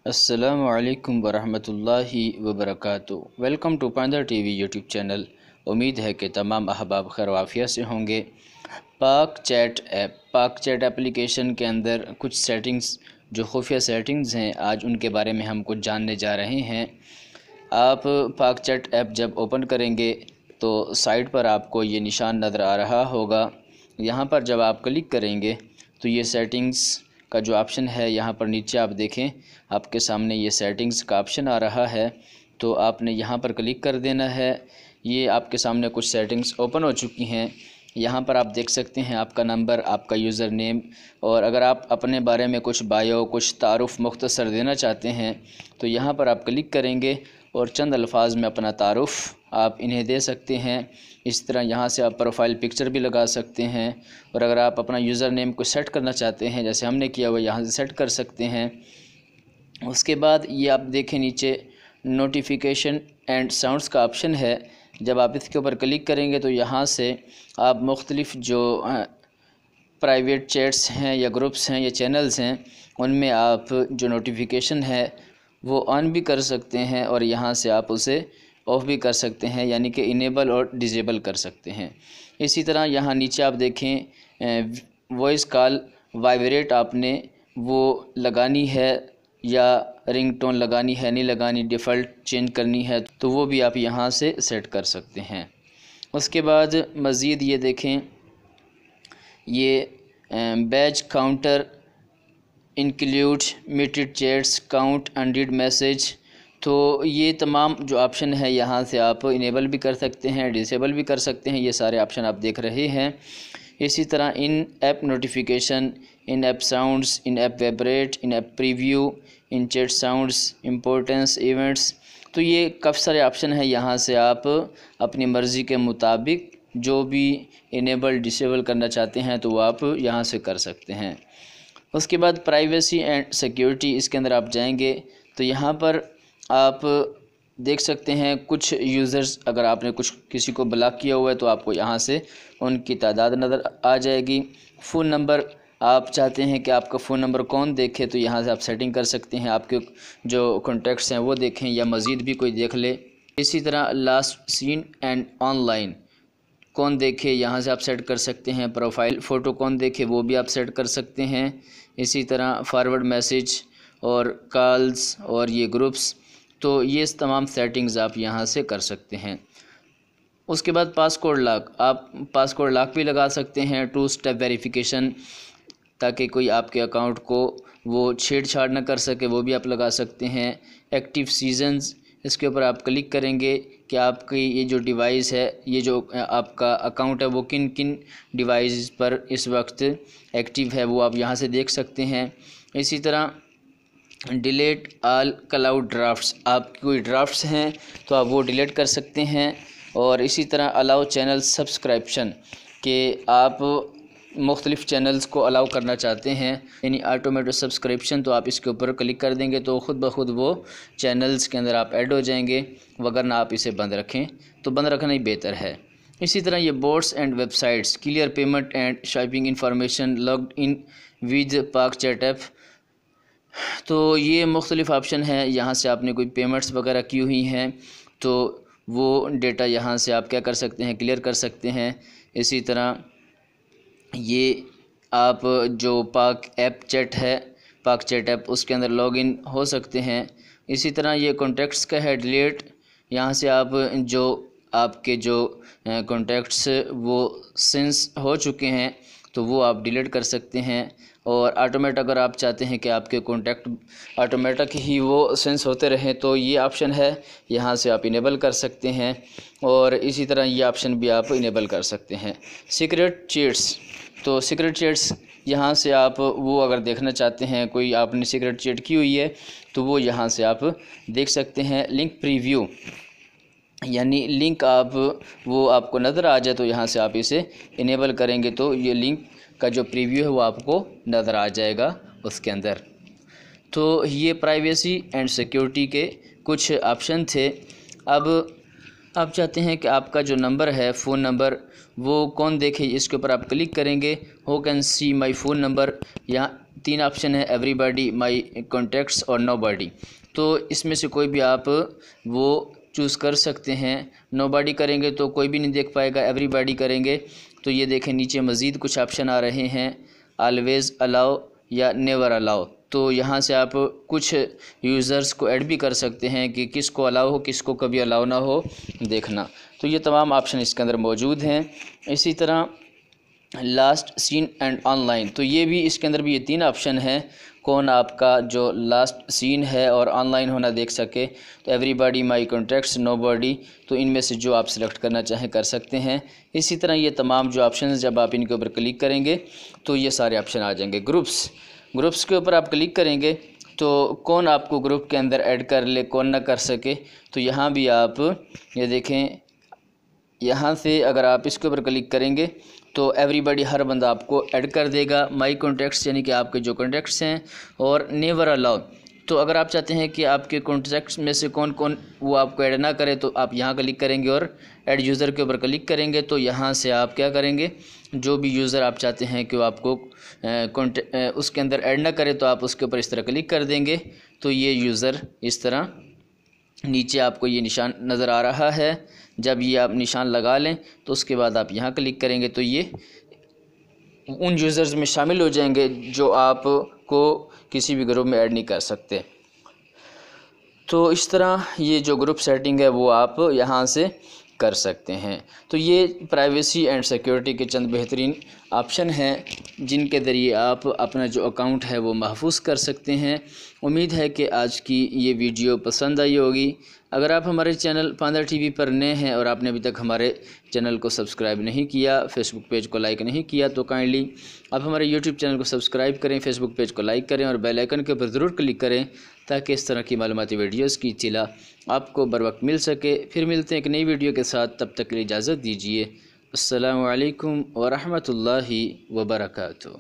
अस्सलामु अलैकुम वरहमतुल्लाहि वबरकातुहू। वेलकम टू पांदा टीवी यूट्यूब चैनल। उम्मीद है कि तमाम अहबाब खैर वाफियत से होंगे। पाक चैट एप्लीकेशन के अंदर कुछ सेटिंग्स जो खुफिया सेटिंग्स हैं, आज उनके बारे में हम कुछ जानने जा रहे हैं। आप पाक चैट ऐप जब ओपन करेंगे तो साइड पर आपको ये निशान नज़र आ रहा होगा। यहाँ पर जब आप क्लिक करेंगे तो ये सेटिंग्स का जो ऑप्शन है, यहाँ पर नीचे आप देखें आपके सामने ये सेटिंग्स का ऑप्शन आ रहा है, तो आपने यहाँ पर क्लिक कर देना है। ये आपके सामने कुछ सेटिंग्स ओपन हो चुकी हैं। यहाँ पर आप देख सकते हैं आपका नंबर, आपका यूज़र नेम, और अगर आप अपने बारे में कुछ बायो, कुछ तारुफ़ मुख्तसर देना चाहते हैं तो यहाँ पर आप क्लिक करेंगे और चंद अल्फाज में अपना तारुफ़ आप इन्हें दे सकते हैं। इस तरह यहाँ से आप प्रोफाइल पिक्चर भी लगा सकते हैं, और अगर आप अपना यूज़र नेम को सेट करना चाहते हैं जैसे हमने किया हुआ, यहाँ से सेट कर सकते हैं। उसके बाद ये आप देखें नीचे नोटिफिकेशन एंड साउंड्स का ऑप्शन है। जब आप इसके ऊपर क्लिक करेंगे तो यहाँ से आप मुख्तलिफ़ जो प्राइवेट चैट्स हैं या ग्रुप्स हैं या चैनल्स हैं, उनमें आप जो नोटिफिकेशन है वो ऑन भी कर सकते हैं, और यहाँ से आप उसे ऑफ़ भी कर सकते हैं, यानी कि इनेबल और डिसेबल कर सकते हैं। इसी तरह यहाँ नीचे आप देखें वॉइस कॉल वाइब्रेट आपने वो लगानी है या रिंगटोन लगानी है, नहीं लगानी, डिफ़ॉल्ट चेंज करनी है, तो वो भी आप यहाँ से सेट कर सकते हैं। उसके बाद मज़ीद ये देखें, ये batch counter include meted chats count unread message, तो ये तमाम जो ऑप्शन है यहाँ से आप इनेबल भी कर सकते हैं, डिसेबल भी कर सकते हैं। ये सारे ऑप्शन आप देख रहे हैं। इसी तरह in app notification, in app sounds, in app vibrate, in app preview, in chat sounds, importance events, तो ये काफ़ी सारे ऑप्शन है। यहाँ से आप अपनी मर्ज़ी के मुताबिक जो भी इनेबल डिसेबल करना चाहते हैं तो वो आप यहाँ से कर सकते हैं। उसके बाद प्राइवेसी एंड सिक्योरिटी, इसके अंदर आप जाएंगे तो यहाँ पर आप देख सकते हैं कुछ यूज़र्स, अगर आपने किसी को ब्लॉक किया हुआ है तो आपको यहाँ से उनकी तादाद नज़र आ जाएगी। फ़ोन नंबर, आप चाहते हैं कि आपका फ़ोन नंबर कौन देखे तो यहाँ से आप सेटिंग कर सकते हैं, आपके जो कॉन्टैक्ट्स हैं वो देखें या मज़ीद भी कोई देख ले। इसी तरह लास्ट सीन एंड ऑनलाइन कौन देखे, यहाँ से आप सेट कर सकते हैं। प्रोफाइल फ़ोटो कौन देखे वो भी आप सेट कर सकते हैं। इसी तरह फॉरवर्ड मैसेज और कॉल्स और ये ग्रुप्स, तो ये तमाम सेटिंग्स आप यहाँ से कर सकते हैं। उसके बाद पासकोड लॉक, आप पासकोड लॉक भी लगा सकते हैं, 2 स्टेप वेरिफिकेशन, ताकि कोई आपके अकाउंट को वो छेड़छाड़ न कर सके, वो भी आप लगा सकते हैं। एक्टिव सीजन्स, इसके ऊपर आप क्लिक करेंगे कि आपकी ये जो डिवाइस है, ये जो आपका अकाउंट है वो किन किन डिवाइस पर इस वक्त एक्टिव है, वो आप यहाँ से देख सकते हैं। इसी तरह डिलीट ऑल क्लाउड ड्राफ्ट्स, आपकी कोई ड्राफ्ट्स हैं तो आप वो डिलीट कर सकते हैं। और इसी तरह अलाउ चैनल सब्सक्रिप्शन, कि आप मुख्तलिफ़ चैनल्स को अलाउ करना चाहते हैं, यानी ऑटोमेटिक सब्सक्रिप्शन, तो आप इसके ऊपर क्लिक कर देंगे तो ख़ुद ब खुद वो चैनल्स के अंदर आप ऐड हो जाएंगे, वगरना आप इसे बंद रखें तो बंद रखना ही बेहतर है। इसी तरह ये boats and websites, clear payment and shopping information, logged in with पाक चैट ऐप, तो ये मुख्तलिफ़ ऑप्शन है। यहाँ से आपने कोई पेमेंट्स वगैरह की हुई हैं तो वो डेटा यहाँ से आप क्या कर सकते हैं, क्लियर कर सकते हैं। इसी तरह ये आप जो पाक ऐप चैट है, पाक चैट ऐप, उसके अंदर लॉगिन हो सकते हैं। इसी तरह ये कॉन्टैक्ट्स का है डिलीट, यहाँ से आप जो आपके जो कॉन्टैक्ट्स वो सेंस हो चुके हैं तो वो आप डिलीट कर सकते हैं। और ऑटोमेटिक, अगर आप चाहते हैं कि आपके कॉन्टैक्ट ऑटोमेटिक ही वो सेंस होते रहें तो ये ऑप्शन है, यहाँ से आप इनेबल कर सकते हैं। और इसी तरह ये ऑप्शन भी आप इनेबल कर सकते हैं। सीक्रेट चैट्स, तो सीक्रेट चैट्स यहाँ से आप वो अगर देखना चाहते हैं, कोई आपने सीक्रेट चैट की हुई है तो वो यहाँ से आप देख सकते हैं। लिंक प्रीव्यू, यानी लिंक आप वो आपको नज़र आ जाए तो यहाँ से आप इसे इनेबल करेंगे तो ये लिंक का जो प्रीव्यू है वो आपको नज़र आ जाएगा उसके अंदर। तो ये प्राइवेसी एंड सिक्योरिटी के कुछ ऑप्शन थे। अब आप चाहते हैं कि आपका जो नंबर है, फ़ोन नंबर, वो कौन देखे, इसके ऊपर आप क्लिक करेंगे, हो can see my phone number, यहाँ तीन ऑप्शन है, एवरीबॉडी, माई कॉन्टैक्ट्स और नोबॉडी। तो इसमें से कोई भी आप वो चूज़ कर सकते हैं। नोबॉडी करेंगे तो कोई भी नहीं देख पाएगा, एवरीबॉडी करेंगे तो ये देखें नीचे मज़ीद कुछ ऑप्शन आ रहे हैं, ऑलवेज़ अलाउ या नेवर अलाउ। तो यहाँ से आप कुछ यूज़र्स को ऐड भी कर सकते हैं कि किसको अलाउ हो, किसको कभी अलाउ ना हो देखना। तो ये तमाम ऑप्शन इसके अंदर मौजूद हैं। इसी तरह लास्ट सीन एंड ऑनलाइन, तो ये भी इसके अंदर भी ये तीन ऑप्शन हैं, कौन आपका जो लास्ट सीन है और ऑनलाइन होना देख सके। तो एवरीबॉडी, माई कॉन्टैक्ट्स, नोबॉडी, तो इनमें से जो आप सिलेक्ट करना चाहें कर सकते हैं। इसी तरह ये तमाम जो ऑप्शन जब आप इनके ऊपर क्लिक करेंगे तो ये सारे ऑप्शन आ जाएंगे। ग्रुप्स के ऊपर आप क्लिक करेंगे तो कौन आपको ग्रुप के अंदर ऐड कर ले, कौन ना कर सके। तो यहाँ भी आप ये देखें, यहाँ से अगर आप इसके ऊपर क्लिक करेंगे तो एवरीबॉडी, हर बंदा आपको ऐड कर देगा। माई कॉन्टैक्ट्स यानी कि आपके जो कॉन्टैक्ट्स हैं, और नेवर अलाउ, तो अगर आप चाहते हैं कि आपके कॉन्टैक्ट्स में से कौन कौन वो आपको ऐड ना करे तो आप यहाँ क्लिक करेंगे और ऐड यूज़र के ऊपर क्लिक करेंगे। तो यहाँ से आप क्या करेंगे, जो भी यूज़र आप चाहते हैं कि वो आपको उसके अंदर ऐड ना करे तो आप उसके ऊपर इस तरह क्लिक कर देंगे। तो ये यूज़र इस तरह नीचे आपको ये निशान नज़र आ रहा है। जब ये आप निशान लगा लें तो उसके बाद आप यहाँ क्लिक करेंगे तो ये उन यूज़र्स में शामिल हो जाएंगे जो आपको किसी भी ग्रुप में ऐड नहीं कर सकते। तो इस तरह ये जो ग्रुप सेटिंग है वो आप यहाँ से कर सकते हैं। तो ये प्राइवेसी एंड सिक्योरिटी के चंद बेहतरीन ऑप्शन हैं जिनके ज़रिए आप अपना जो अकाउंट है वो महफूज कर सकते हैं। उम्मीद है कि आज की ये वीडियो पसंद आई होगी। अगर आप हमारे चैनल पांदा टीवी पर नए हैं और आपने अभी तक हमारे चैनल को सब्सक्राइब नहीं किया, फेसबुक पेज को लाइक नहीं किया, तो काइंडली आप हमारे यूट्यूब चैनल को सब्सक्राइब करें, फेसबुक पेज को लाइक करें और बेल आइकन के ऊपर ज़रूर क्लिक करें ताकि इस तरह की मालूमाती वीडियोस की इत्तला आपको बर वक्त मिल सके। फिर मिलते हैं एक नई वीडियो के साथ, तब तक के लिए इजाज़त दीजिए। अस्सलामु अलैकुम व रहमतुल्लाहि व बरकातुहू।